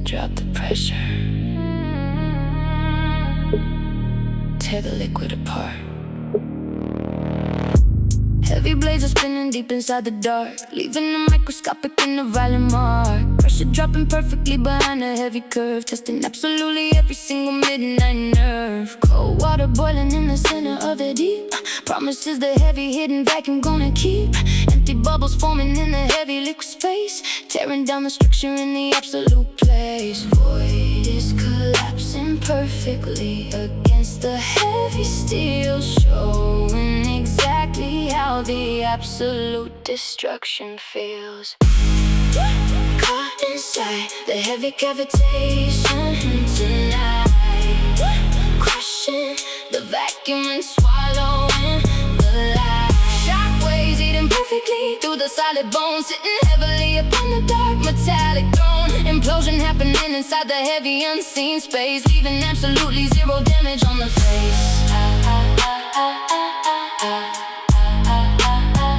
drop the pressure. Tear the liquid apart. Heavy blades are spinning deep inside the dark, leaving a microscopic and a violent mark. Pressure dropping perfectly behind a heavy curve, testing absolutely every single midnight nerve. Cold water boiling in the center of the deep, promises the heavy hidden vacuum gonna keep. Empty bubbles forming in the heavy liquid space, tearing down the structure in the absolute place. Void is collapsing perfectly against the heavy steel, showing exactly how the absolute destruction feels. Caught inside the heavy cavitation tonight, crushing the vacuum and swallowing the light. Shockwaves eating perfectly through the solid bones, sitting heavily upon the dark metallic throne. Implosion happening inside the heavy unseen space, leaving absolutely zero damage on the face.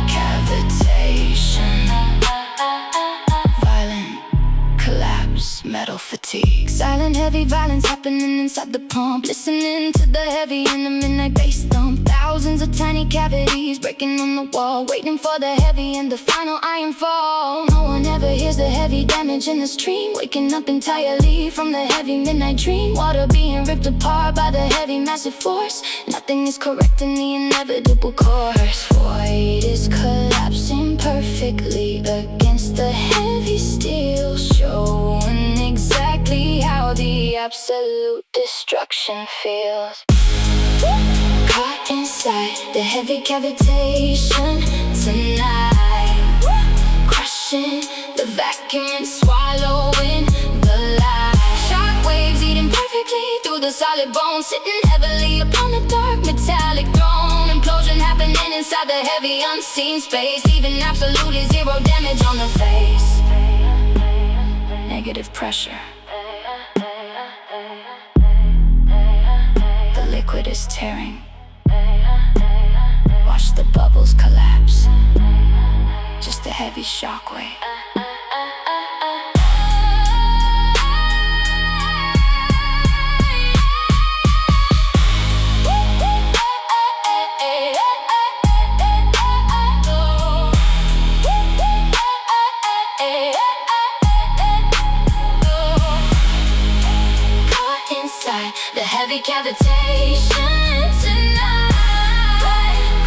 Cavitation, violent collapse, metal fatigue. Silent heavy violence happening inside the pump, listening to the heavy in the midnight bass thump. Thousands of tiny cavities breaking on the wall, waiting for the heavy and the final iron fall. No one ever hears the heavy damage in the stream, waking up entirely from the heavy midnight dream. Water being ripped apart by the heavy massive force, nothing is correct in the inevitable course. Void is collapsing perfectly against the heavy steel, showing exactly how the absolute destruction feels. Caught inside the heavy cavitation tonight, crushing the vacuum and swallowing the light. Shockwaves eating perfectly through the solid bones, sitting heavily upon the dark metallic throne. Implosion happening inside the heavy unseen space, leaving absolutely zero damage on the face. Negative pressure. The liquid is tearing. Watch the bubbles collapse. Just a heavy shockwave. Caught inside the heavy cavitation tonight,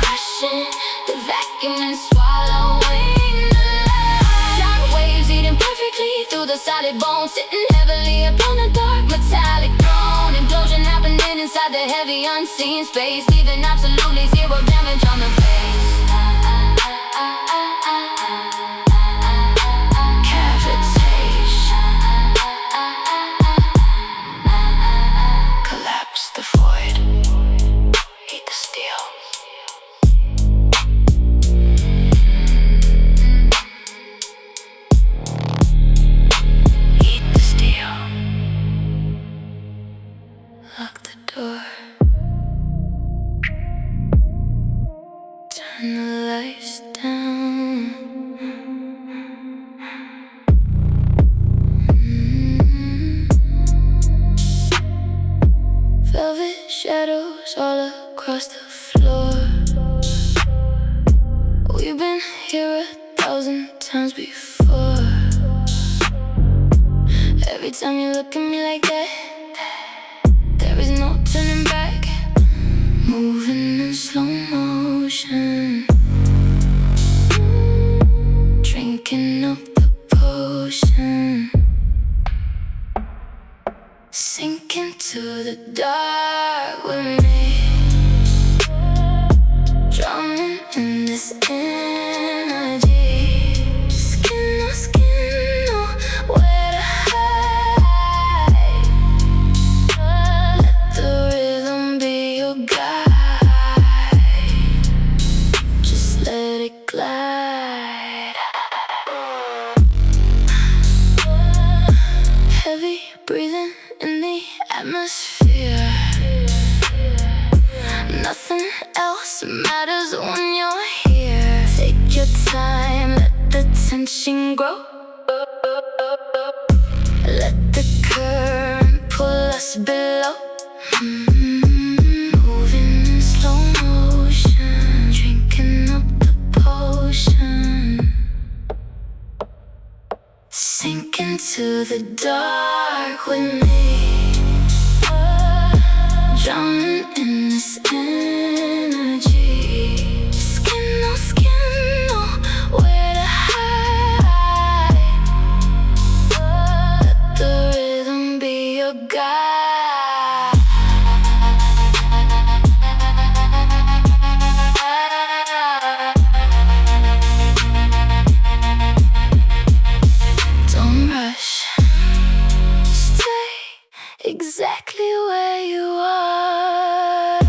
crushing the vacuum and swallowing the light. Shockwaves eating perfectly through the solid bones, sitting heavily upon the dark metallic throne. Implosion happening inside the heavy unseen space, leaving absolutely zero damage on the face. Cavitation, collapse the void, heat the steel. Lock the door. Turn the lights down. Velvet shadows all across the floor. We've been here 1,000 times before. Every time you look at me like that, there is no turning back. Moving in slow motion, drinking up the potion, sink into the dark with me, drowning in this energy. Skin on skin, nowhere to hide. Let the rhythm be your guide. Just let it glide. Heavy breathing in the atmosphere. Nothing else matters when you're here. Take your time, let the tension grow. Let the what's below. Moving in slow motion, drinking up the potion. Sink into the dark with me, drowning in this energy. Skin, no, where to hide. Let the rhythm be your guide. Don't rush, stay exactly where you are.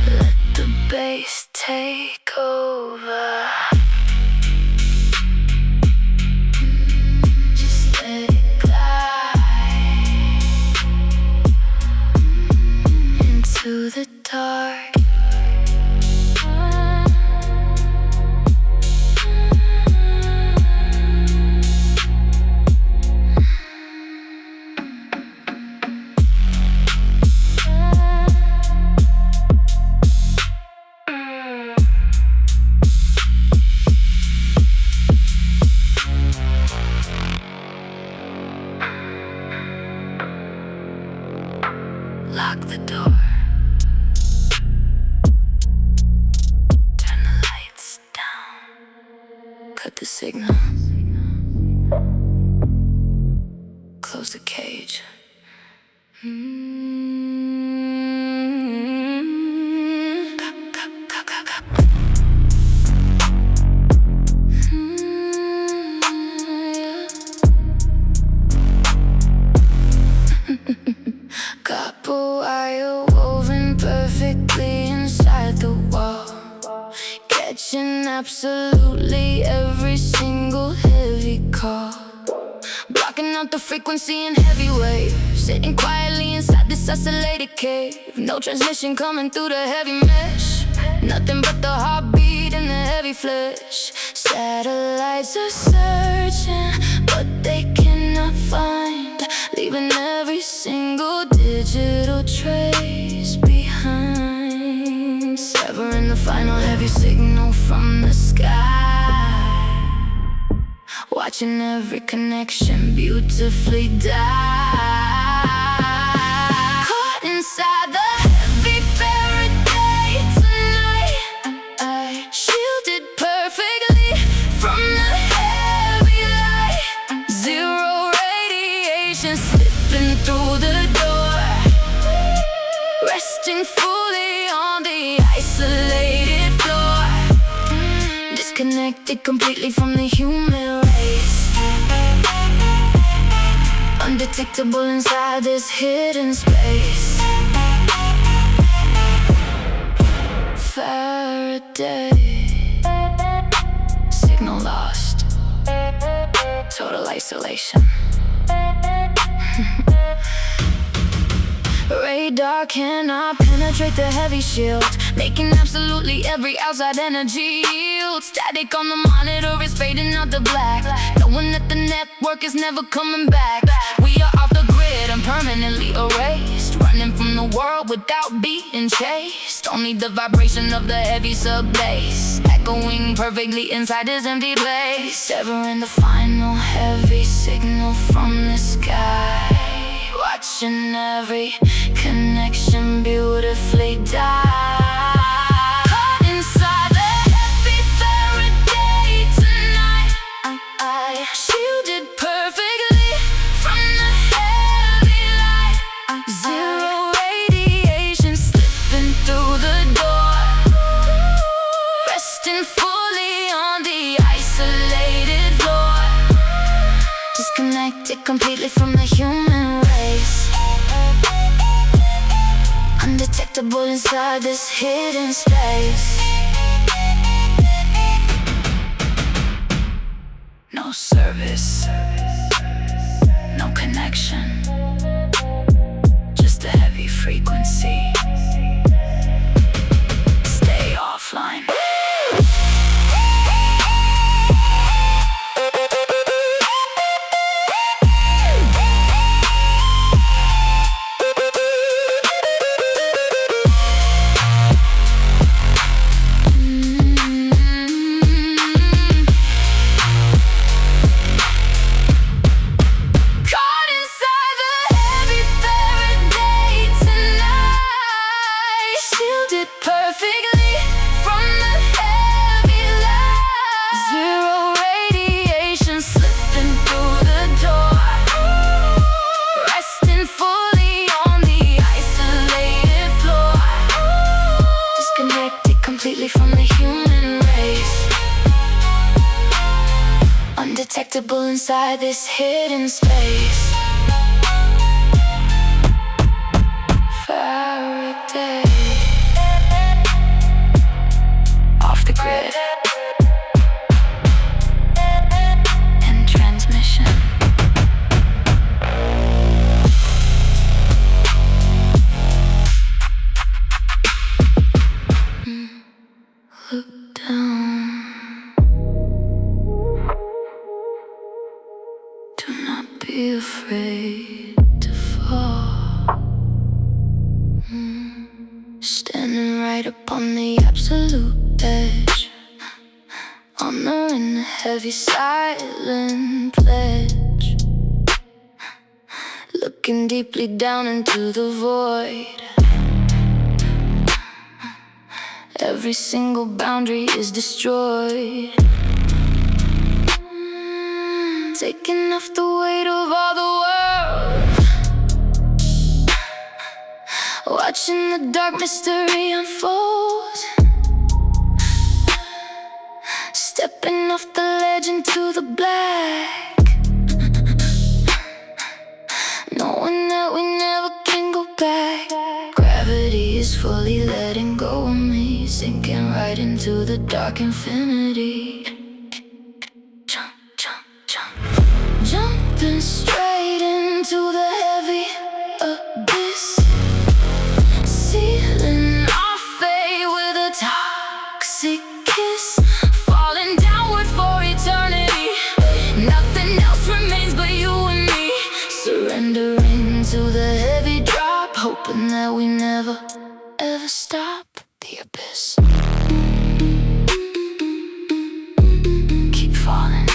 Let the bass take over. Just let it glide into the dark. Lock the door. Turn the lights down. Cut the signal. Close the cage. Copper wire woven perfectly inside the wall, catching absolutely every single heavy call, blocking out the frequency in heavy waves, sitting quietly inside this isolated cave. No transmission coming through the heavy mesh, nothing but the heartbeat in the heavy flesh. Satellites are searching, but they cannot find, leaving every single digital trace behind. Severing the final heavy signal from the sky, watching every connection beautifully die. Caught inside the heavy Faraday tonight, shielded perfectly from the heavy light. Zero radiation slipping through the door, resting fully on the isolated floor. Disconnected completely from the human race, undetectable inside this hidden space. Faraday, signal lost, total isolation. Radar cannot penetrate the heavy shield, making absolutely every outside energy yield. Static on the monitor is fading out the black, knowing that the network is never coming back. We are off the grid and permanently erased, running from the world without being chased. Only the vibration of the heavy sub-bass echoing perfectly inside this empty place. Severing the final heavy signal from the sky, watching every connection beautifully die. Caught inside the heavy Faraday tonight, shielded perfectly from the heavy light. Zero radiation slipping through the door, resting fully on the isolated floor. Disconnected completely from the human race, undetectable inside this hidden space. No service, no connection, just a heavy frequency. Stay offline. undetectable inside this hidden space. Faraday, off the grid, in transmission. Look down. Do not be afraid to fall. Standing right upon the absolute edge, honoring the heavy silent pledge, looking deeply down into the void. Every single boundary is destroyed, taking off the weight of all the world, watching the dark mystery unfold, stepping off the ledge into the black, knowing that we never can go back. Gravity is fully letting go of me, sinking right into the dark infinity. Jump, jump, jump, jumping straight into the heavy abyss, sealing our fate with a toxic kiss, falling downward for eternity. Nothing else remains but you and me, surrendering to the heavy drop, hoping that we never ever stop. The abyss, keep falling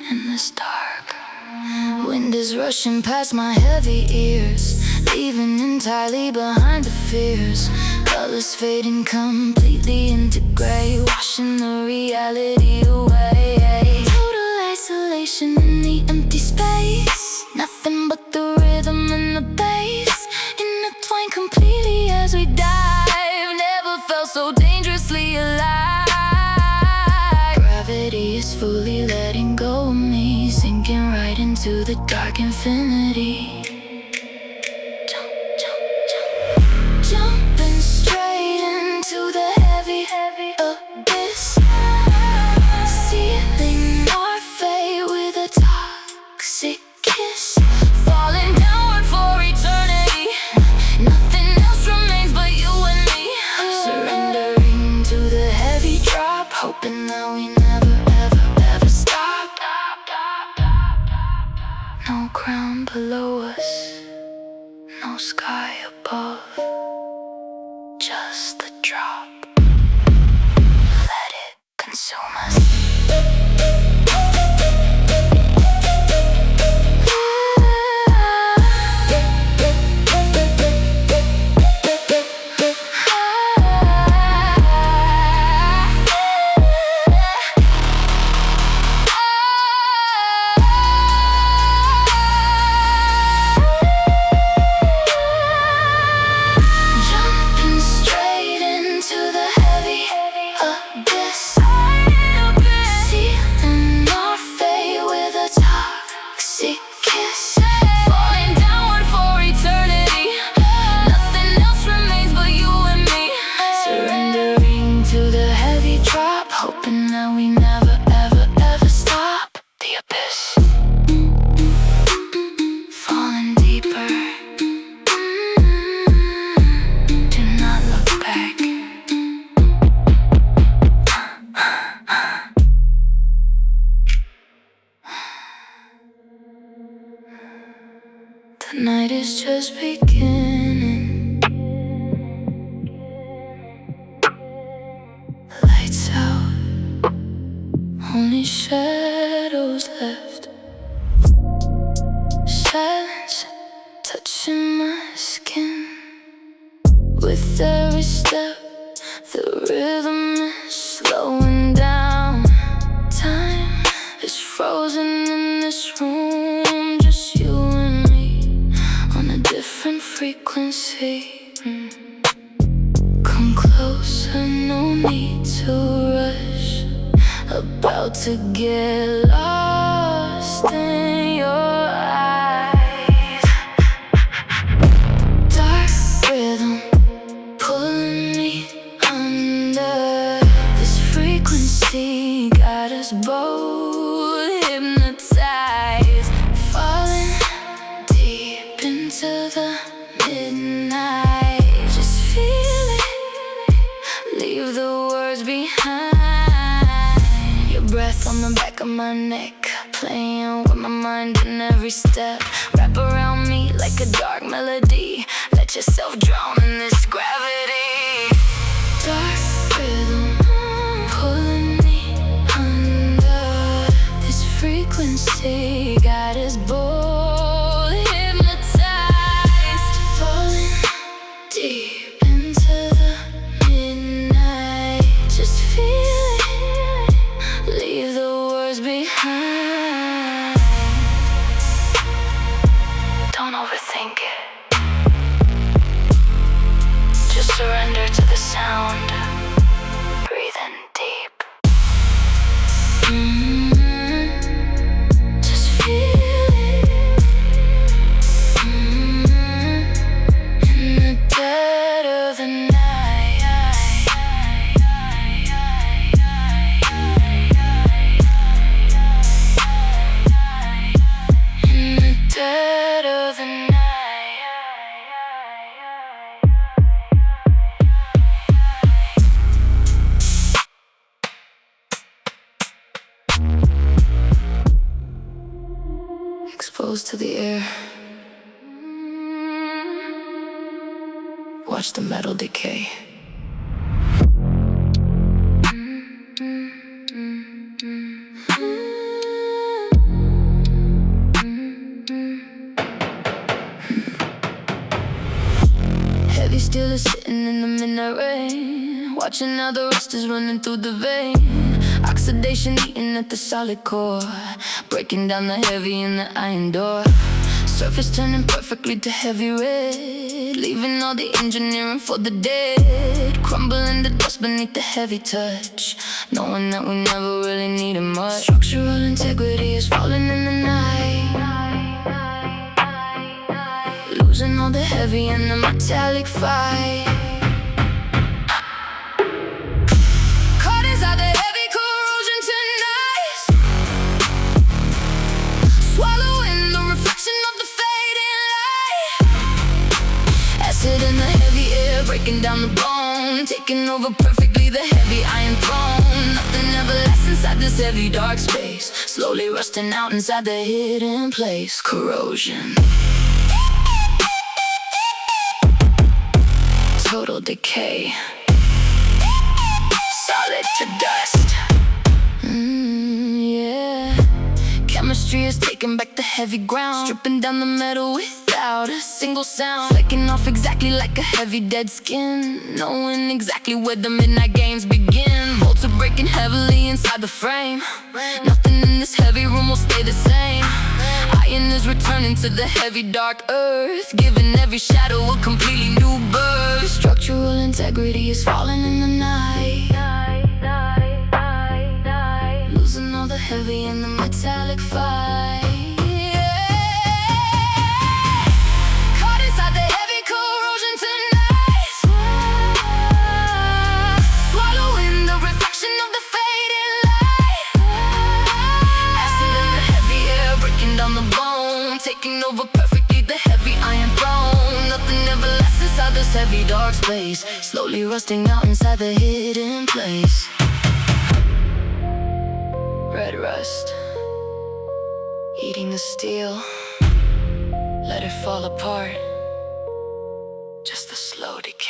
in this dark. Wind is rushing past my heavy ears, leaving entirely behind the fears. Colors fading completely into gray, washing the reality away. Total isolation in the empty space, nothing but the rhythm and the bass, intertwined completely as we dive. Never felt so dangerously alive. Gravity is fully letting go of me, sinking right into the dark infinity. Jump, jump, jump, jumping straight into the heavy abyss, sealing our fate with a toxic kiss, falling downward for eternity. Nothing else remains but you and me, surrendering to the heavy drop, hoping that we never ever ever stop. No ground below us, no sky above, just the drop. Let it consume us. The night is just beginning. Lights out, only shadows left. Silence touching my skin. With every step, the rhythm is slowing down. Time is frozen in this room, just you and me on a different frequency. Come closer, no need to rush. about to get lost in your eyes. Dark rhythm pulling me under. This frequency got us both hypnotized, falling deep into the midnight. Just feel it, leave the words behind. Your breath on the back of my neck, playing with my mind in every step. Wrap around me like a dark melody. Let yourself drown in this gravity. Dark rhythm pulling me under. This frequency got us both hypnotized, falling deep into the midnight. Just feel it, leave the words behind. Don't overthink it, just surrender to the sound. Breathe in deep. Just feel it. In the dead of the night. In the dead of the night. Exposed to the air. Watch the metal decay. Heavy still is sitting in the midnight rain, watching how the rust is running through the vein. Oxidation eating at the solid core, breaking down the heavy in the iron door. Surface turning perfectly to heavy red, leaving all the engineering for the dead. Crumbling the dust beneath the heavy touch, knowing that we never really needed much. Structural integrity is falling in the night, losing all the heavy in the metallic fight. Caught inside the heavy corrosion tonight, swallowing the reflection of the fading light. Acid in the heavy air, breaking down the bone, taking over perfectly the heavy iron throne. Nothing ever lasts inside this heavy dark space, slowly rusting out inside the hidden place. Corrosion, total decay, solid to dust. Yeah. Chemistry is taking back the heavy ground, stripping down the metal without a single sound. Flicking off exactly like a heavy dead skin, knowing exactly where the midnight games begin. Bolts are breaking heavily inside the frame, nothing in this heavy room will stay the same. Iron is returning to the heavy dark earth, giving every shadow a completely new birth. Structural integrity is falling in the night, losing all the heavy in the metallic fight. Caught inside the heavy corrosion tonight, swallowing the reflection of the fading light. Acid in the heavy air, breaking down the bone, taking over perfectly the heavy iron throne. Nothing ever lasts inside this heavy dark space, slowly rusting out inside the hidden place. Red rust, eating the steel. Let it fall apart, just the slow decay.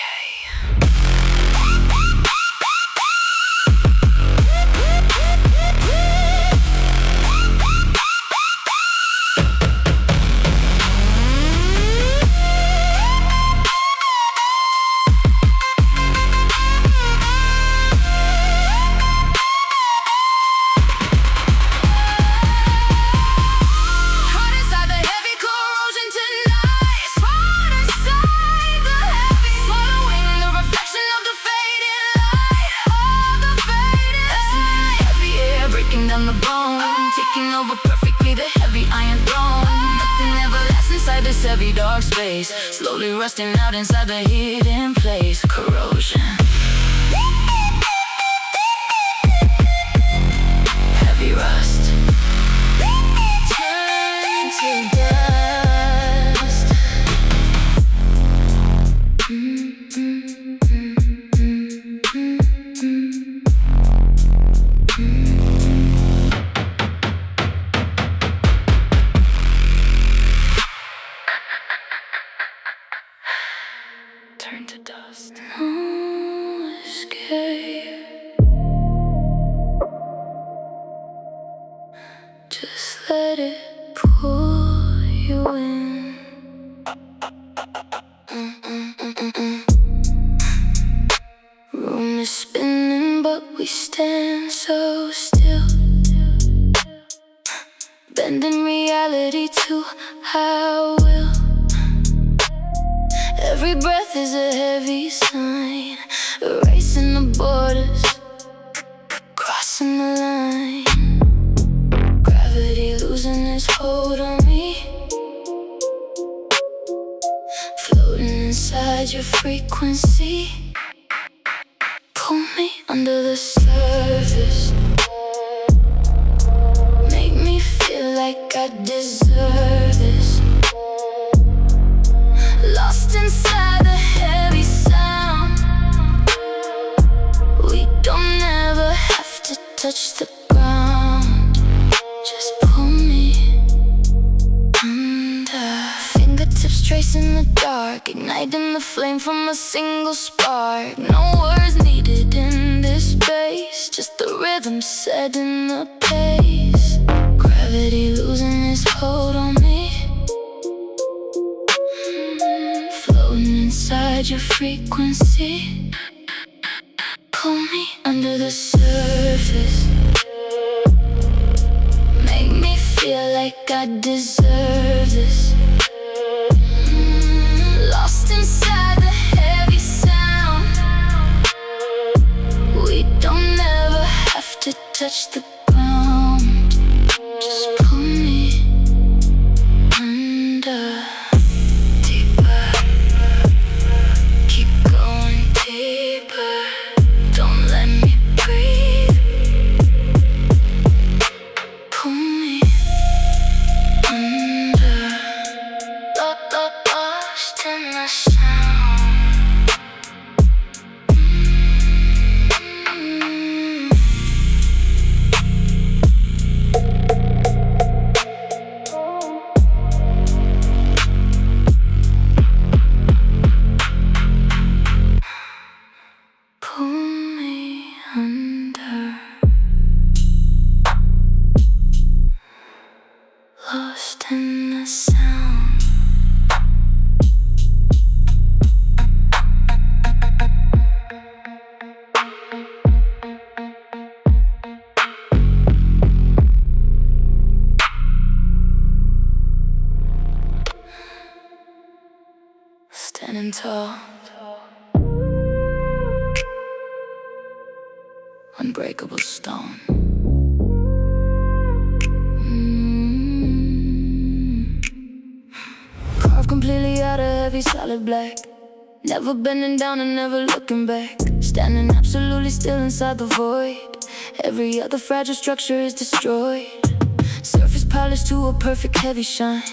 Caught inside the heavy corrosion tonight, Taking over perfectly the heavy iron throne. Nothing ever lasts inside this heavy dark space, slowly rusting out inside the hidden place. Corrosion. Heavy rust. Turn to dust. Turn to dust. No escape. Just let it pull you in. Room is spinning, but we stand so still, bending reality to our will. Every breath is a heavy sign, erasing the borders, crossing the line. Gravity losing its hold on me, floating inside your frequency. Pull me under the surface, make me feel like I deserve this. Lost inside the heavy sound, we don't ever have to touch the ground. Just pull me under. Fingertips tracing the dark, igniting the flame from a single spark. No words needed in this space, just the rhythm setting the pace. Gravity losing its hold on me, inside your frequency. Pull me under the surface, make me feel like I deserve this. Lost inside the heavy sound, we don't ever have to touch the ground. Just pull me under. Lost in the sound. Standing tall, unbreakable stone. Carved completely out of heavy solid black, never bending down and never looking back. Standing absolutely still inside the void, every other fragile structure is destroyed. Surface polished to a perfect heavy shine,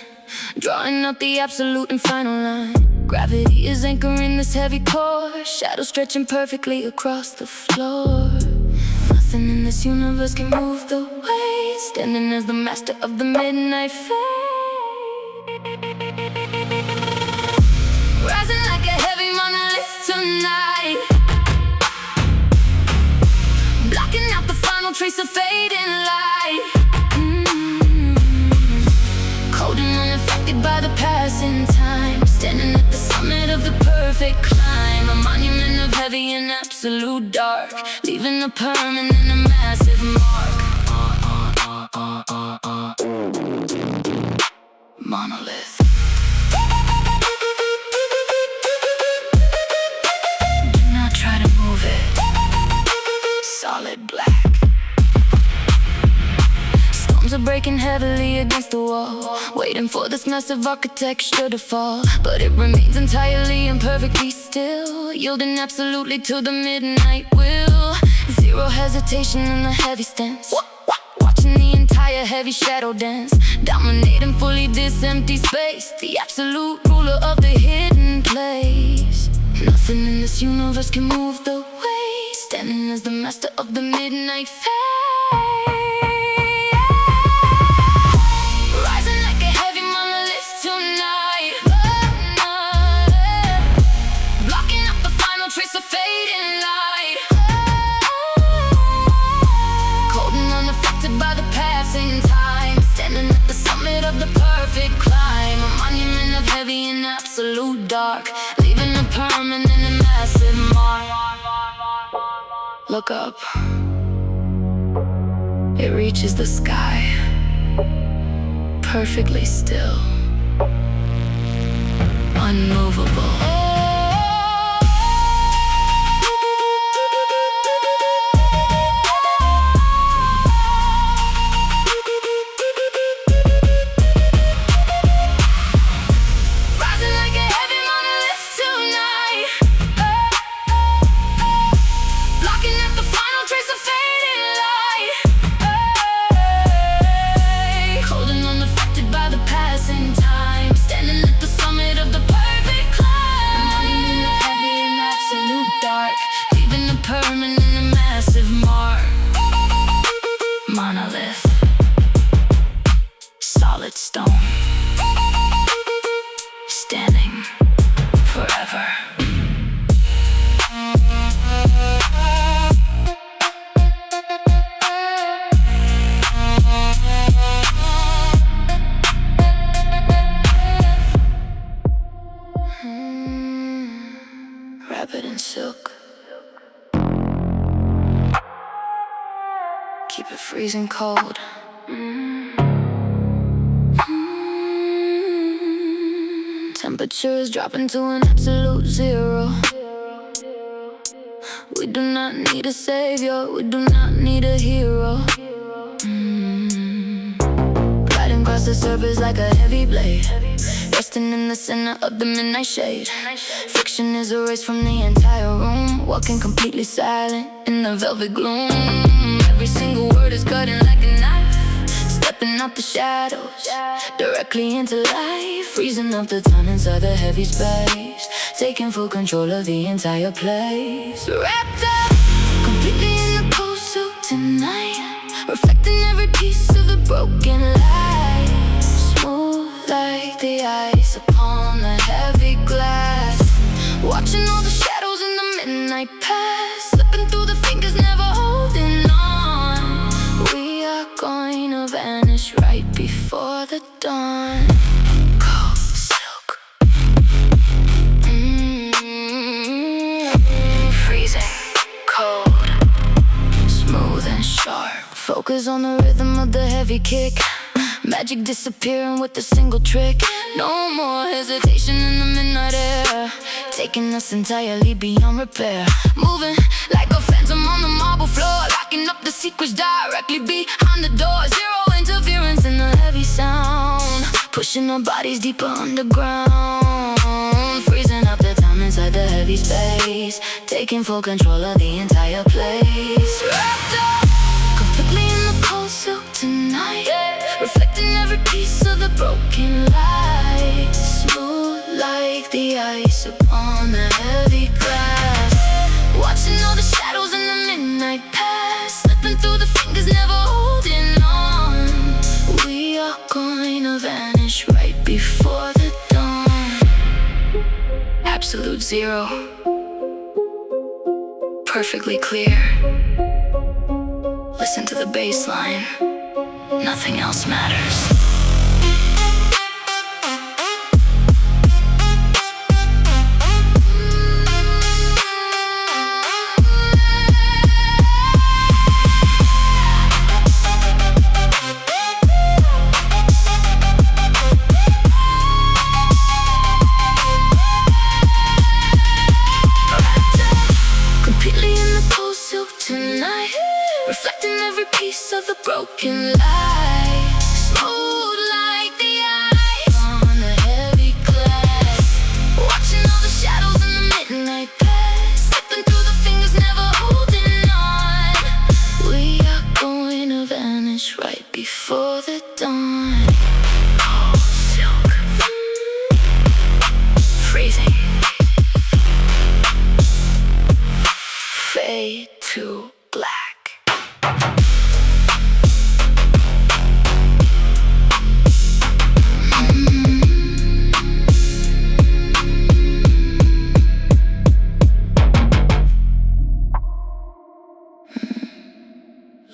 drawing out the absolute and final line. Gravity is anchoring this heavy core, shadows stretching perfectly across the floor. Nothing in this universe can move the weight, standing as the master of the midnight fade. Rising like a heavy monolith tonight, blocking out the final trace of fading light. Cold and unaffected by the passing time, standing at the summit of the perfect climb. A monument of heavy and absolute dark, leaving a permanent and massive mark. Monolith. Do not try to move it. Solid black. Storms are breaking heavily against the wall, waiting for this massive architecture to fall. But it remains entirely and perfectly still, yielding absolutely to the midnight will. Zero hesitation in the heavy stance, watching the entire heavy shadow dance, dominating fully this empty space, the absolute ruler of the hidden place. Nothing in this universe can move the way, standing as the master of the midnight phase. Rising like a heavy monolith tonight, blocking up the final trace of fading light. Cold and unaffected by the passing time, standing at the summit of the perfect climb, a monument of heavy and absolute dark, leaving a permanent and massive mark. Look up, it reaches the sky, perfectly still, unmovable. Permanent and massive mark. Monolith, solid stone, standing forever. Rapid and silk, keep it freezing cold. Temperature is dropping to an absolute zero. We do not need a savior, we do not need a hero. Gliding across the surface like a heavy blade, resting in the center of the midnight shade. Friction is erased from the entire room, walking completely silent in the velvet gloom. Every single word is cutting like a knife, stepping out the shadows, directly into life, freezing up the time inside the heavy space, taking full control of the entire place. Wrapped up completely in the cold silk tonight, reflecting every piece of the broken light, smooth like the ice upon the heavy glass, watching all the shadows in the midnight pass, slipping through the fingers, never holding on. We are going to vanish right before the dawn. Cold silk, freezing cold, smooth and sharp. Focus on the rhythm of the heavy kick, magic disappearing with a single trick. No more hesitation in the midnight air, taking us entirely beyond repair. Moving like a phantom on the marble floor, locking up the secrets directly behind the door. Zero interference in the heavy sound, pushing our bodies deeper underground, freezing up the time inside the heavy space, taking full control of the entire place. Wrapped up completely in the cold silk tonight, reflecting every piece of the broken light, smooth like the ice upon the heavy glass, watching all the shadows in the midnight pass, slipping through the fingers, never holding on. We are going to vanish right before the dawn. Absolute zero, perfectly clear. Listen to the bass line, nothing else matters. Reflecting every piece of the broken light, touch right before the dawn. Oh, silk, freezing, fade to black.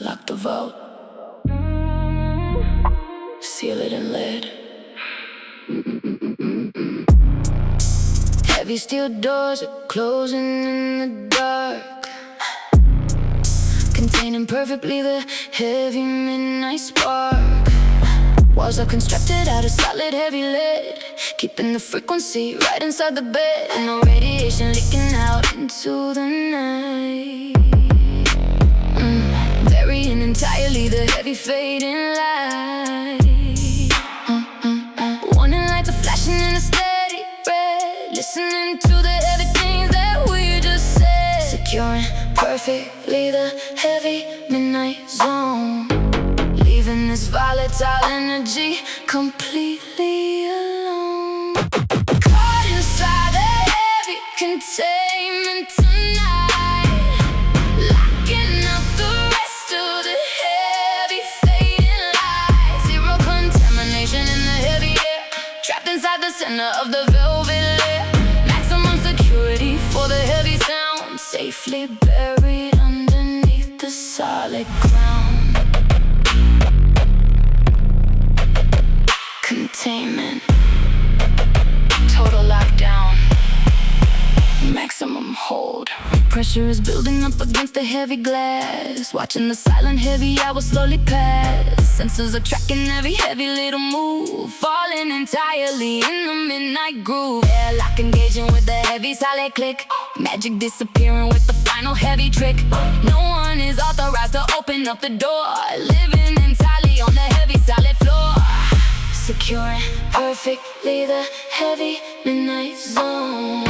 Lock the vault, seal it in lead. Heavy steel doors are closing in the dark, containing perfectly the heavy midnight spark. Walls are constructed out of solid heavy lead, keeping the frequency right inside the bed. No radiation leaking out into the night. Burying entirely the heavy fading light. Warning lights are flashing in a steady red, listening to the heavy things that we just said. Securing perfectly the heavy midnight zone, leaving this volatile energy completely alone. Caught inside the heavy containment tonight, locking up the rest of the heavy fading light. Zero contamination in the heavy air, trapped inside the center of the velvet layer. Maximum security for the heavy sound, safely buried underneath the solid ground. Containment, total lockdown, maximum hold. Pressure is building up against the heavy glass, watching the silent heavy hours slowly pass. Sensors are tracking every heavy little move, falling entirely in the midnight groove. Airlock engaging with the heavy solid click, magic disappearing with the final heavy trick. No one is authorized to open up the door, living entirely on the heavy solid floor. Securing perfectly the heavy midnight zone,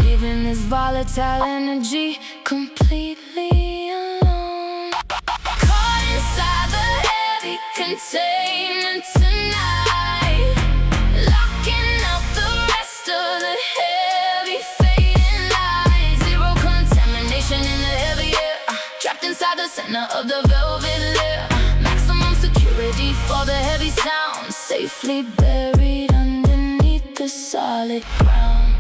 leaving this volatile energy completely alone. Caught inside the heavy containment tonight, locking up the rest of the heavy fading light. Zero contamination in the heavy air, trapped inside the center of the velvet layer. Maximum security for the heavy sound, safely buried underneath the solid ground.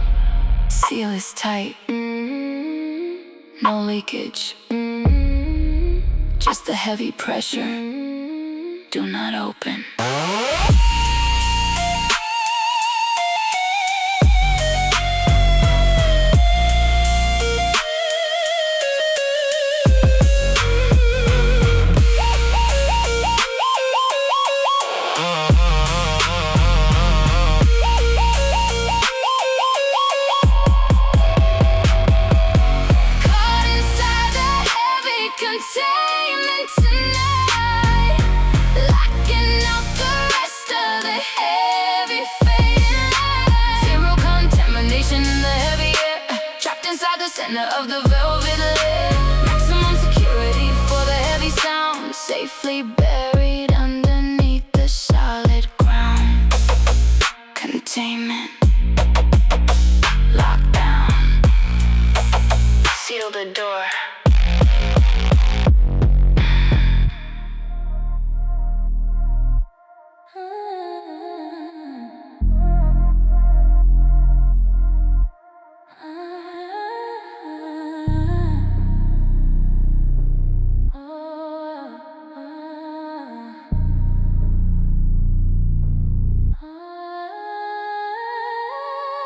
Seal is tight, no leakage, just the heavy pressure. Do not open. Containment tonight, locking up the rest of the heavy fading light. Zero contamination in the heavy air, trapped inside the center of the velvet layer. Maximum security for the heavy sound, safely buried underneath the solid ground. Containment, lockdown, seal the door.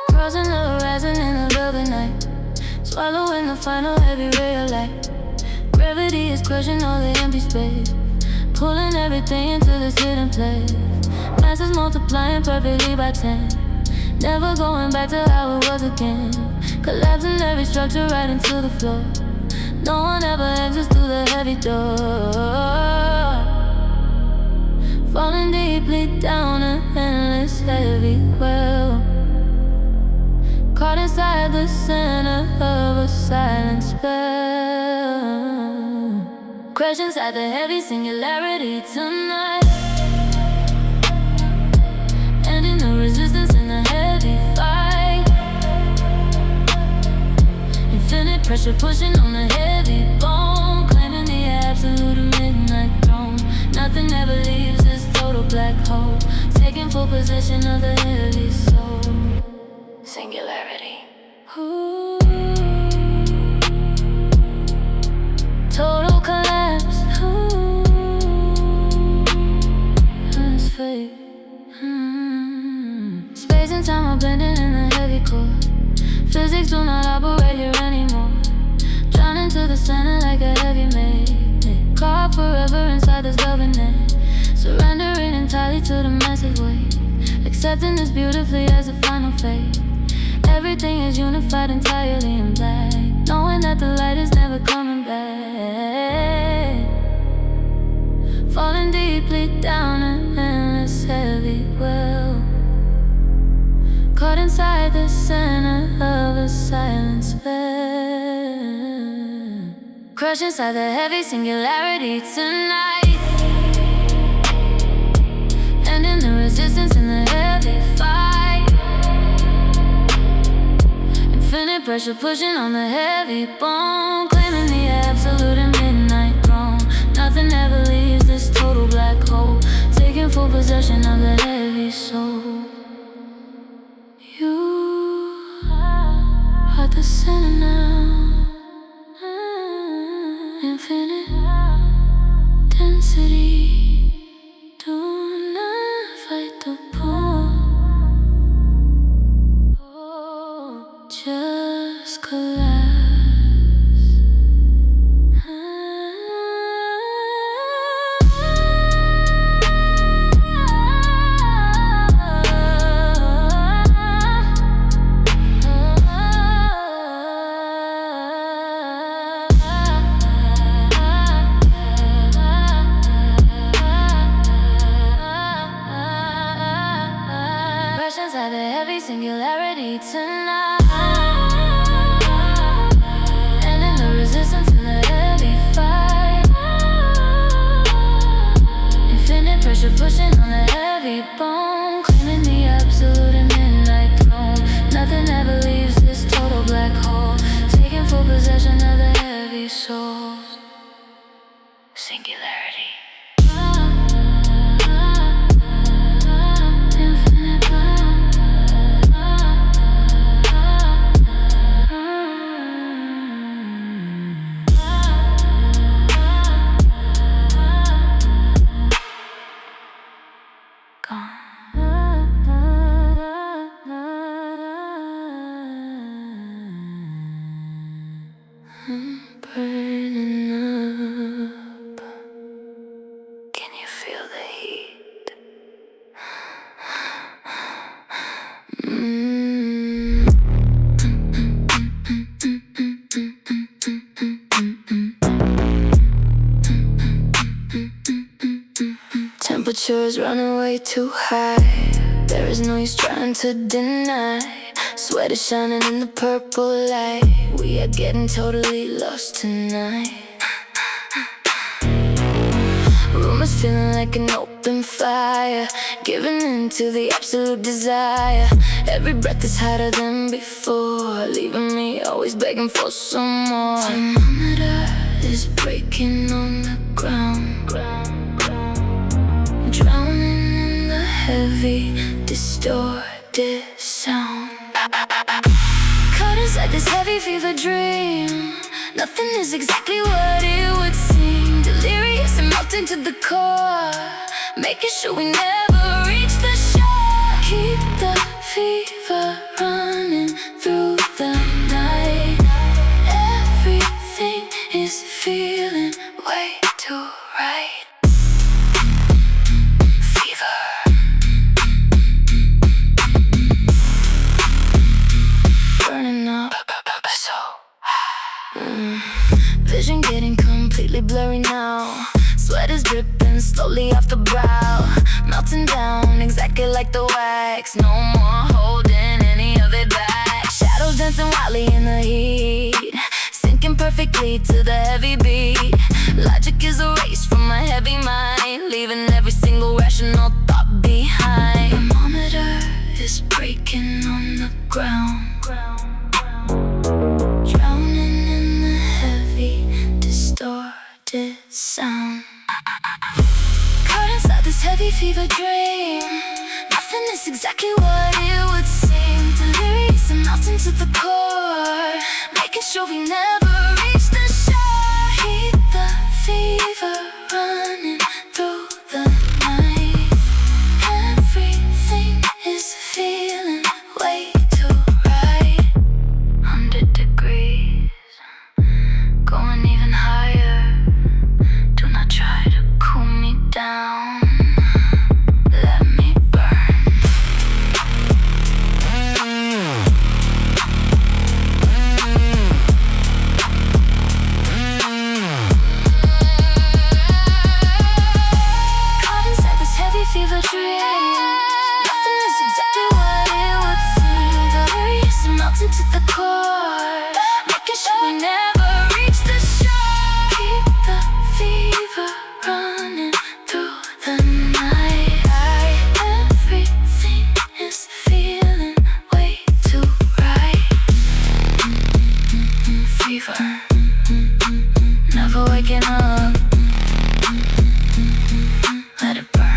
Crossing the horizon in the velvet night, swallowing the final heavy ray of light. Gravity is crushing all the empty space, pulling everything into this hidden place. Masses multiplying perfectly by 10, never going back to how it was again. Collapsing every structure right into the floor. No one ever exits through the heavy door. Falling deeply down an endless heavy well, caught inside the center of a silent spell. Crash inside the heavy singularity tonight. Ending the resistance in the heavy fight. Infinite pressure pushing on the heavy bone, claiming the absolute midnight throne. Nothing ever leaves this total black hole, taking full possession of the heavy soul. Singularity. Ooh. Total collapse. Ooh. That's fate. Space and time are blending in the heavy core. Physics do not operate here anymore. Drowning to the center like a heavy magnet. Caught forever inside this velvet net. Surrendering entirely to the massive weight. Accepting this beautifully as a final fate. Everything is unified entirely in black. Knowing that the light is never coming back. Falling deeply down an endless heavy well. Caught inside the center of a silent spell. Crush inside the heavy singularity tonight. Ending the resistance in the heavy fight. Infinite pressure pushing on the heavy bone, claiming the absolute and midnight throne. Nothing ever leaves this total black hole, taking full possession of the heavy soul. You are the center now. Infinite density. Do not fight the pull. Just collapse. Russians had a heavy singularity tonight. Ending the resistance in the heavy fight. Infinite pressure pushing on the heavy bone, claiming the absolute and midnight throne. Nothing ever leaves this total black hole, taking full possession of the heavy soul. Singularity. Burning up. Can you feel the heat? Temperatures running way too high. There is no use trying to deny. Sweat is shining in the purple light. We are getting totally lost tonight. Room is feeling like an open fire, giving in to the absolute desire. Every breath is hotter than before, leaving me always begging for some more. Thermometer is breaking on the ground, drowning in the heavy, distorted sound. Caught inside this heavy fever dream. Nothing is exactly what it would seem. Delirious and melting to the core, making sure we never reach the shore. Keep the fever running through the night. Everything is feeling way too right. Vision getting completely blurry now. Sweat is dripping slowly off the brow, melting down exactly like the wax. No more holding any of it back. Shadows dancing wildly in the heat, sinking perfectly to the heavy beat. Logic is erased from my heavy mind, leaving every single rational thought behind. Thermometer is breaking on the ground, drowning in the heavy, distorted sound. Caught inside this heavy fever dream, nothing is exactly what it would seem. Delirious and melting to the core, making sure we never reach the shore. Heat the fever running through the night. Everything is feeling way too right. 100 degrees, going even higher. Do not try to cool me down. Let me burn. Caught inside this heavy fever dream, nothing is exactly what it would seem. Delirious and melting to the core, making sure we never reach the shore. Keep the fever running through the night. Everything is feeling way too right. Fever, never waking up. Let it burn.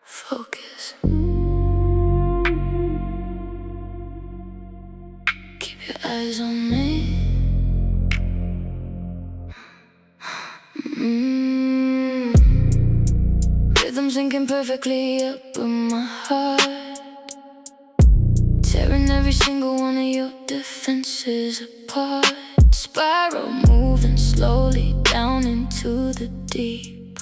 Focus. Keep your eyes on me. Rhythm syncing perfectly up in my heart, tearing every single one of your defenses apart. Spiral moving slowly down into the deep.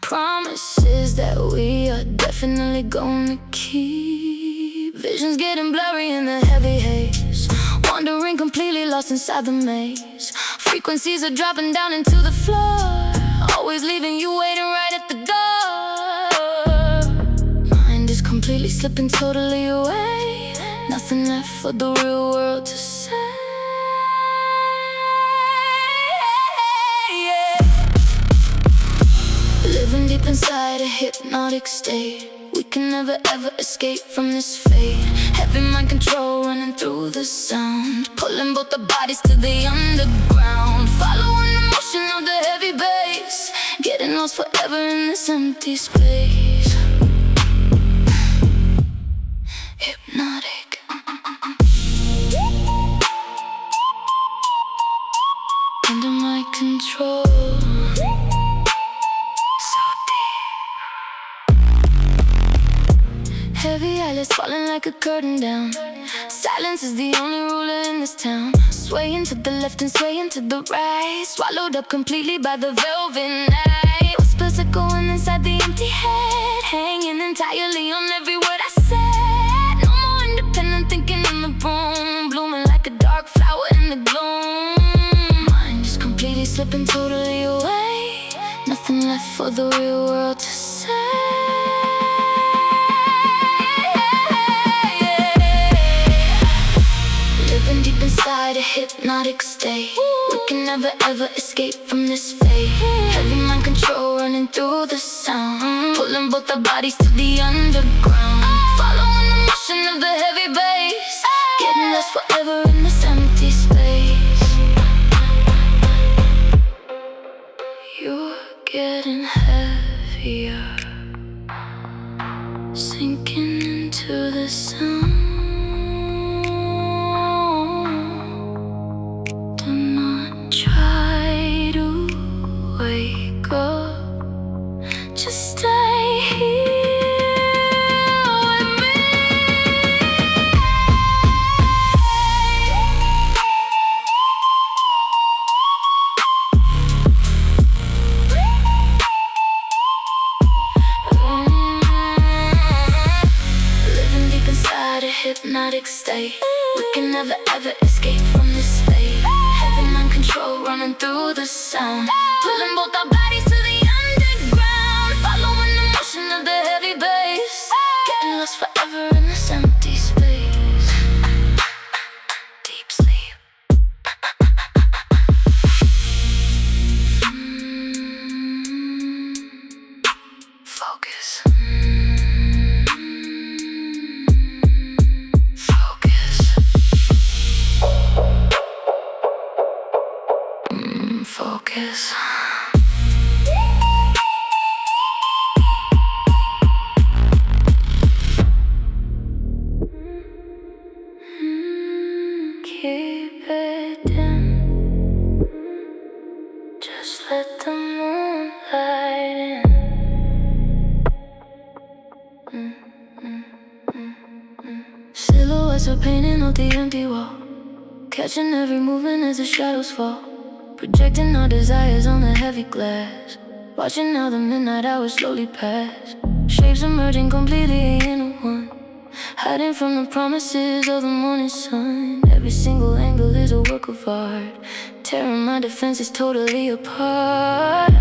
Promises that we are definitely gonna keep. Visions getting blurry in the heavy haze, wandering completely lost inside the maze. Frequencies are dropping down into the floor, always leaving you waiting right at the door. Mind is completely slipping totally away, nothing left for the real world to say. Living deep inside a hypnotic state, we can never ever escape from this fate. Heavy mind control running through the sound, pulling both the bodies to the underground. Following the motion of the heavy bass, getting lost forever in this empty space. Hypnotic, under my control. Heavy eyelids falling like a curtain down. Silence is the only ruler in this town. Swaying to the left and swaying to the right, swallowed up completely by the velvet night. Whispers echoing inside the empty head, hanging entirely on every word I said. No more independent thinking in the room, blooming like a dark flower in the gloom. Mind is completely slipping totally away, nothing left for the real world to say. Deep inside a hypnotic state, we can never ever escape from this fate. Heavy mind control running through the sound, pulling both our bodies to the underground. Following the motion of the heavy bass, getting lost forever in this empty space. You're getting heavier, sinking into the sound. Just stay here with me. Living deep inside a hypnotic state, we can never ever escape from this fate. Heavy mind control running through the sound, pulling both our bodies to the underground, following the motion of the heavy bass, getting lost forever in this empty space. Deep sleep. Focus. Focus. Keep it dim. Just let the moonlight in. Silhouettes are painting out the empty wall, catching every movement as the shadows fall, projecting our desires on the heavy glass, watching how the midnight hours slowly pass. Shapes emerging completely into one, hiding from the promises of the morning sun. Every single angle is a work of art, tearing my defenses totally apart.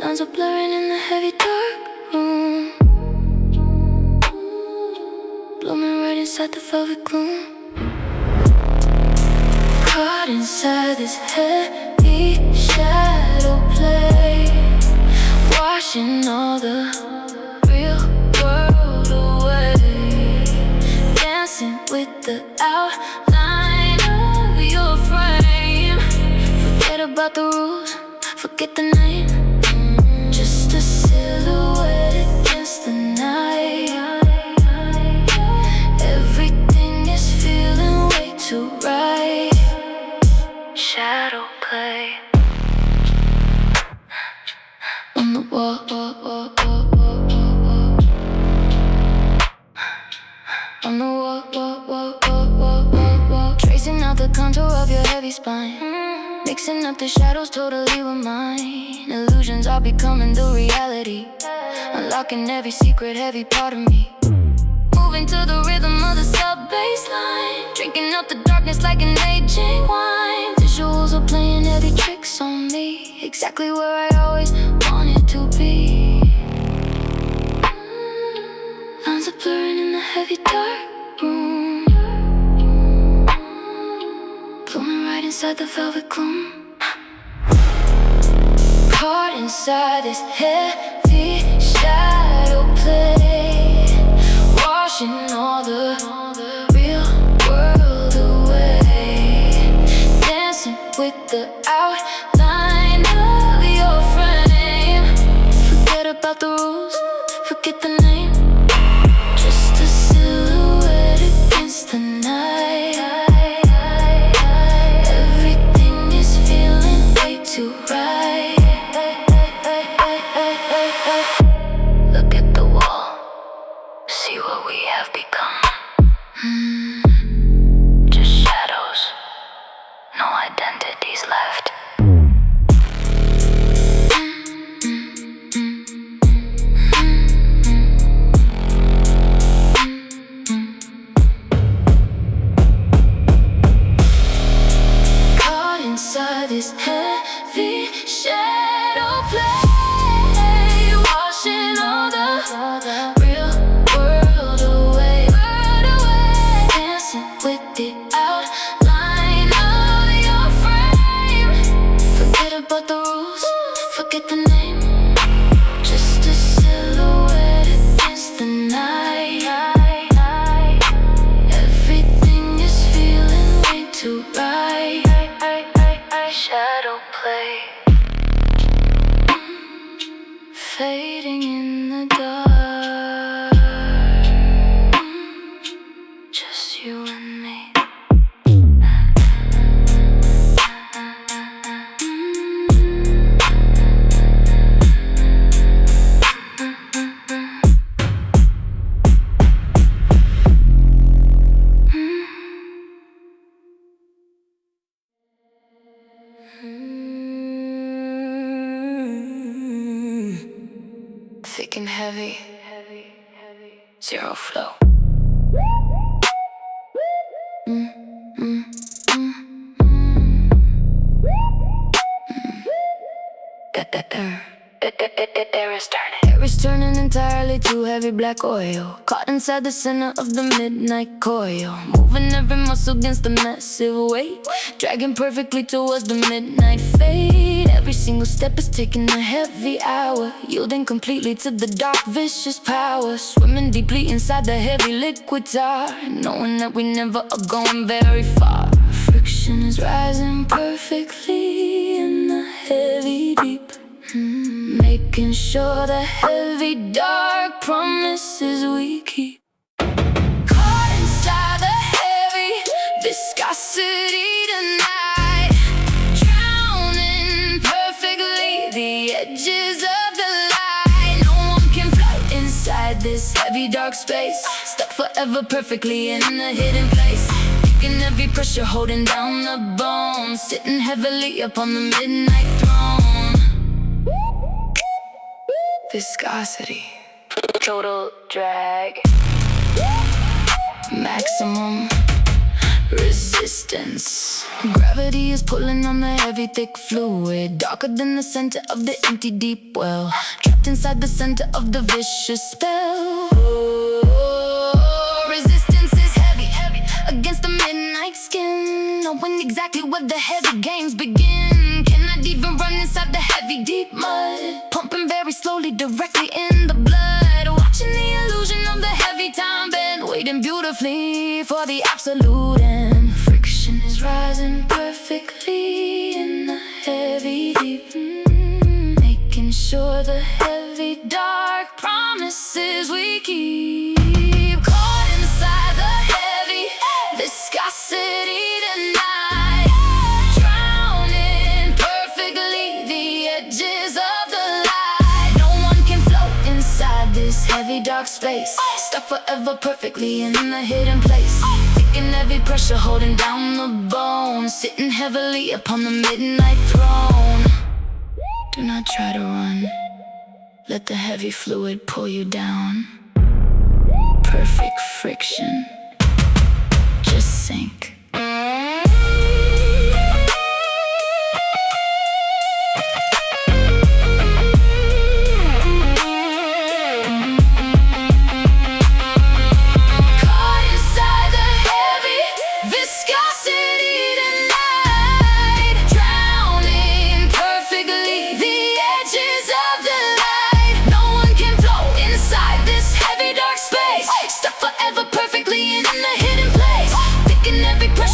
Lines are blurring in the heavy dark room, blooming right inside the velvet gloom. Caught inside this heavy shadow play, washing all the real world away, dancing with the outline of your frame. Forget about the rules, forget the name, just a silhouette against the night. Everything is feeling way too right. Shadow play on the wall, on the wall, tracing out the contour of your heavy spine, mixing up the shadows totally with mine. Illusions are becoming the reality, unlocking every secret heavy part of me, moving to the rhythm of the sub-bass line, drinking up the darkness like an aging wine. Visuals are playing heavy tricks on me, exactly where I always wanted to be. Lines are blurring in the heavy dark room, blooming right inside the velvet gloom. Caught inside this heavy shadow play, washing all the real world away, dancing with the outline of your frame. Forget about the rules, forget the name, just a silhouette against the night. Everything is feeling way too right. Look at the wall, see what we have become. Just shadows, no identities left. Caught inside this heavy shadow play, washing all the real world away, dancing with the outline of your frame. Forget about the rules, forget the name, just a silhouette against the night. Everything is feeling way too right. Shadow play, fading in the dark, just you and me. Thick and heavy, zero flow. Air is turning. Air is turning entirely to heavy black oil, caught inside the center of the midnight coil, moving every muscle against the massive weight, dragging perfectly towards the midnight fade. Every single step is taking a heavy hour, yielding completely to the dark, vicious power, swimming deeply inside the heavy liquid tar, knowing that we never are going very far. Friction is rising perfectly in the heavy deep, making sure the heavy dark promises we keep. Caught inside the heavy viscosity tonight, drowning perfectly the edges of the light. No one can float inside this heavy dark space, stuck forever perfectly in a hidden place, taking every pressure, holding down the bones, sitting heavily upon the midnight throne. Viscosity, total drag, maximum resistance. Gravity is pulling on the heavy thick fluid, darker than the center of the empty deep well, trapped inside the center of the vicious spell. Resistance is heavy against the midnight skin, knowing exactly where the heavy games begin. Cannot even run inside the heavy deep mud, pumping very slowly directly in the blood, watching the illusion of the heavy time bend, waiting beautifully for the absolute end. Friction is rising perfectly in the heavy deep, making sure the heavy dark promises we keep. Caught inside the heavy viscosity tonight, drowning perfectly the edges of the light. No one can float inside this heavy dark space, stuck forever perfectly in a hidden place, taking every pressure, holding down the bones, sitting heavily upon the midnight throne. Do not try to run, let the heavy fluid pull you down. Perfect friction, just sink.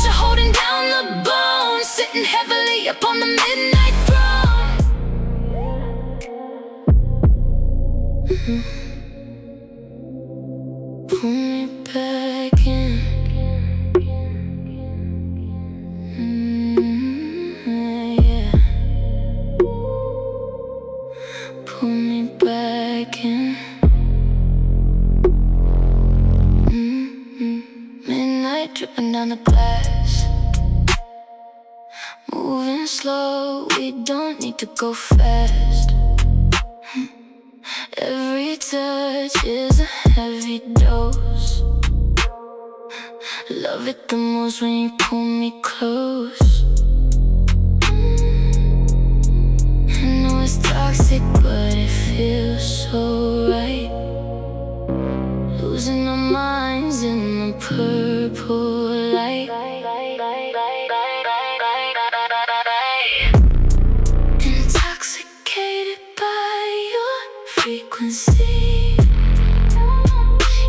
Holding down the bones, sitting heavily upon the midnight throne. Pull me back in. Yeah. Pull me back in. Midnight dripping down the glass, moving slow, we don't need to go fast. Every touch is a heavy dose. Love it the most when you pull me close. I know it's toxic, but it feels so right. Losing our minds in the purple light. Intoxicated by your frequency,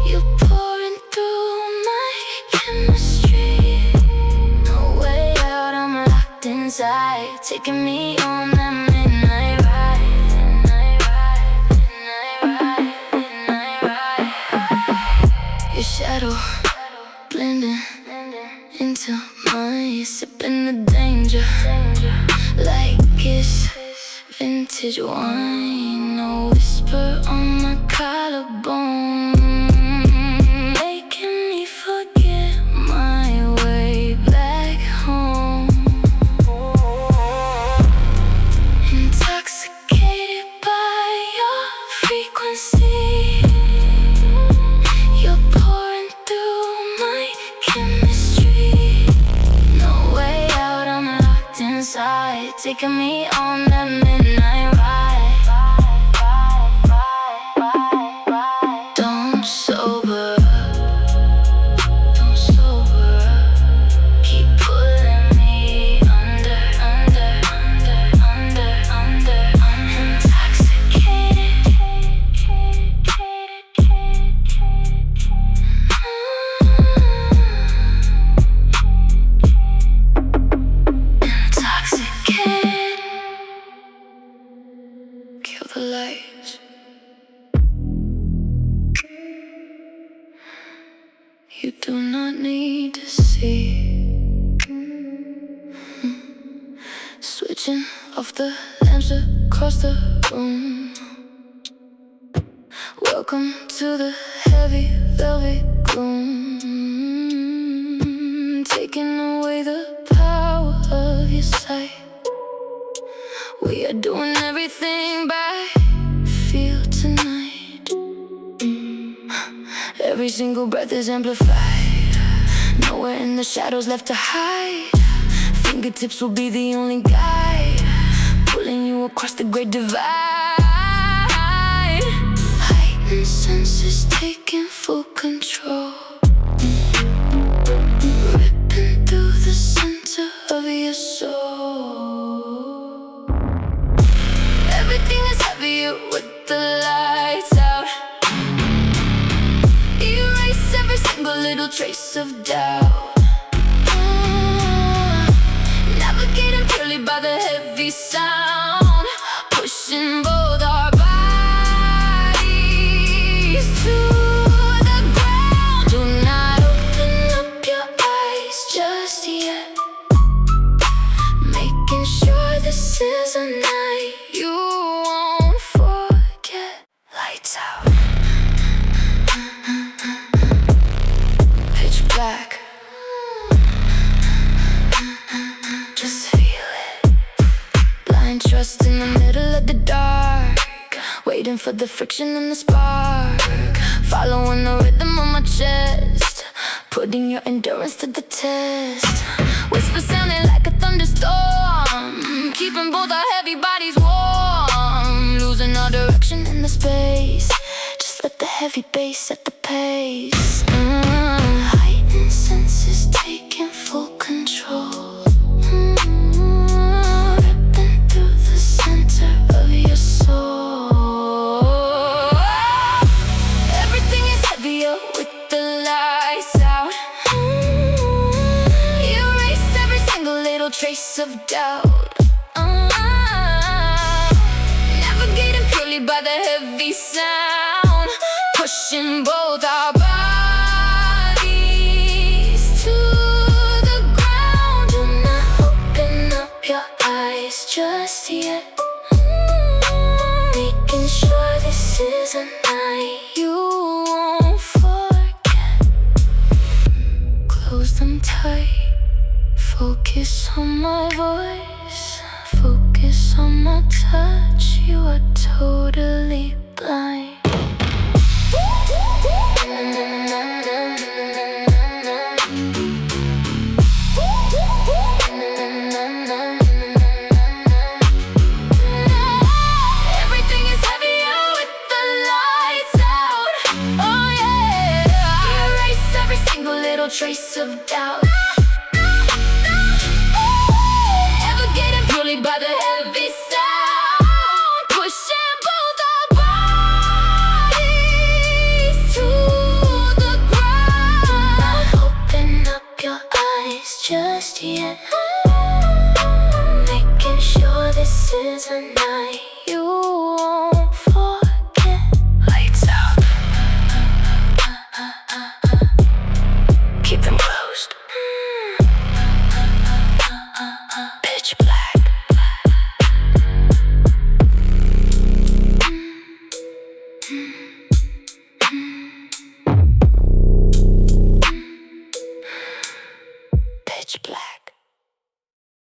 you're pouring through my chemistry. No way out, I'm locked inside, taking me on that midnight ride. Your shadow blending into mine, sipping the danger like it's vintage wine. A whisper on my collarbone, making me forget my way back home. Intoxicated by your frequency, you're pouring through my chemistry. No way out, I'm locked inside. inside, taking me on that midnight ride. Don't sober up, keep pulling me under, intoxicated. Intoxicated. Kill the lights. You do not need to see. Switching off the lamps across the room. Welcome to the heavy velvet gloom. Taking away the power of your sight. We are doing everything by feel tonight. Every single breath is amplified. Nowhere in the shadows left to hide. Fingertips will be the only guide, pulling you across the great divide. Heightened senses taking full control, ripping through the center of your soul. Everything is heavier with the lights out. Erase every single little trace of doubt. Navigating purely by the heavy sound, pushing both our bodies to the ground. Do not open up your eyes just yet, making sure this is a night you won't forget. Lights out. Pitch black. Just feel it. Blind trust in the middle of the dark, waiting for the friction and the spark. Following the rhythm of my chest, putting your endurance to the test. Whisper sounding like a thunderstorm, keeping both our heavy bodies warm. Losing our direction in the space, just let the heavy bass set the pace. Heightened senses taking full control. Trace of doubt. Navigating purely by the heavy sound, pushing both our bodies to the ground. Do not open up your eyes just yet, making sure this is a night you won't forget. Close them tight. Focus on my voice, focus on my touch. You are totally blind. Everything is heavier with the lights out. Oh yeah, erase every single little trace of doubt. By the heavy sound, pushing both our bodies to the ground. Not open up your eyes just yet, making sure this is a night